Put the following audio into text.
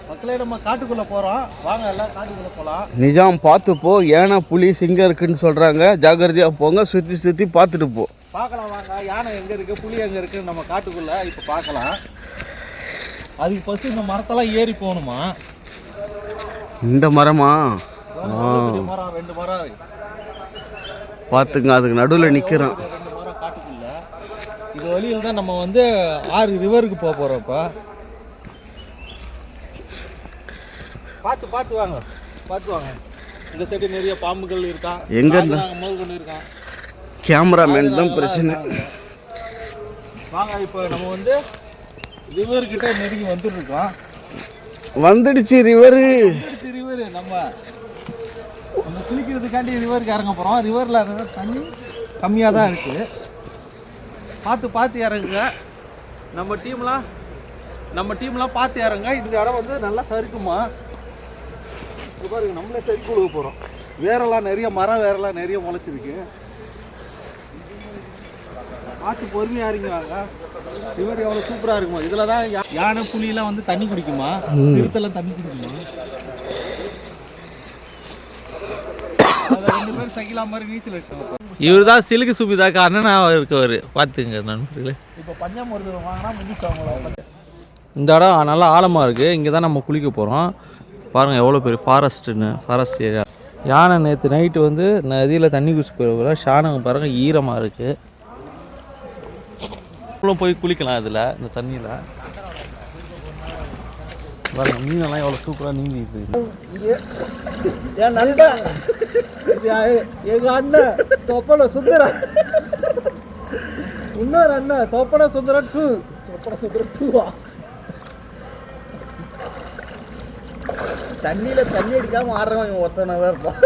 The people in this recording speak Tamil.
மக்களே நம்ம காட்டுக்குள்ள போறோம், வாங்க எல்லாம் காட்டுக்குள்ள போலாம். நிஜாம் பார்த்து போ, யானை புலி சிங்கம் இருக்குன்னு சொல்றாங்க. ஜாக்கிரதையா போங்க, சுத்தி சுத்தி பார்த்துட்டு போ. பார்க்கலாம் வாங்க, யானை எங்க இருக்கு புலி எங்க இருக்குன்னு நம்ம காட்டுக்குள்ள இப்போ பார்க்கலாம். அதுக்கு ஃபர்ஸ்ட் இந்த மரத்தெல்லாம் ஏறி போகணுமா? இந்த மரமா? மரம் 2 மரம் பார்த்துங்க, அதுக்கு நடுவில் நிற்கிறோம். 2 மரம் காட்டுக்குள்ள. இது வழியில் தான் நம்ம வந்து 6 ரிவருக்கு போக போகிறோம். இப்போ பார்த்து பார்த்து வாங்க, பார்த்து வாங்க. இந்த சைடு நிறைய பாம்புகள் இருக்கா, எங்க இருந்தா முதல்கொண்டு இருக்கா. கேமராமேன் தான் பிரச்சனை. வாங்க இப்போ நம்ம வந்து ரிவர்கிட்ட நெருங்கி வந்துருக்கோம். வந்துடுச்சு ரிவரு. ரிவரு நம்ம குளிக்கிறதுக்காண்டி ரிவருக்கு இறங்க போகிறோம். ரிவரில் தண்ணி கம்மியாக தான் இருக்குது. பார்த்து பார்த்து இறங்குங்க. நம்ம டீம்லாம் பார்த்து இறங்க. இந்த இடம் வந்து நல்லா சறுக்குமா பாருங்க. நம்மளே சறுக்கு விழுக போகிறோம். வேரெல்லாம் நிறைய வேரெல்லாம் நிறைய முளைச்சிருக்கு. பார்த்து பொறுமையாக இறங்குவாங்க. ரிவர் எவ்வளோ சூப்பராக இருக்குமா. இதில் தான் யானை புலியெல்லாம் வந்து தண்ணி குடிக்குமா, சிறுத்தெல்லாம் தண்ணி குடிக்குமா. இவர் தான் சிலுக்கு சுபிதாக்கு அண்ணனாக இருக்கவர். பார்த்துங்க நண்பர்களே. இப்போ பஞ்சாமிர்தம் வாங்கினா முடிச்சவங்கள. இந்த இடம் நல்லா ஆழமாக இருக்குது. இங்கே தான் நம்ம குளிக்க போகிறோம். பாருங்கள் எவ்வளோ பெரிய ஃபாரஸ்ட் ஏரியா. யானை நேற்று நைட்டு வந்து நதியில் தண்ணி குடிச்சு போயிட ஷானங்க பாருங்கள் ஈரமாக இருக்குது. போய் குளிக்கலாம் இதில், இந்த தண்ணியில் பாருங்க. மீனெல்லாம் எவ்வளோ சூப்பராக நீந்திட்டு இருக்கு. என் நண்பன் எங்க அண்ணன் சொப்பன சுந்தரன், இன்னொரு அண்ணன் சொப்பன சுந்தரன் 2 தண்ணியில தண்ணி அடிக்காம ஆடுறவன் ஒருத்தனாக இருப்பான்.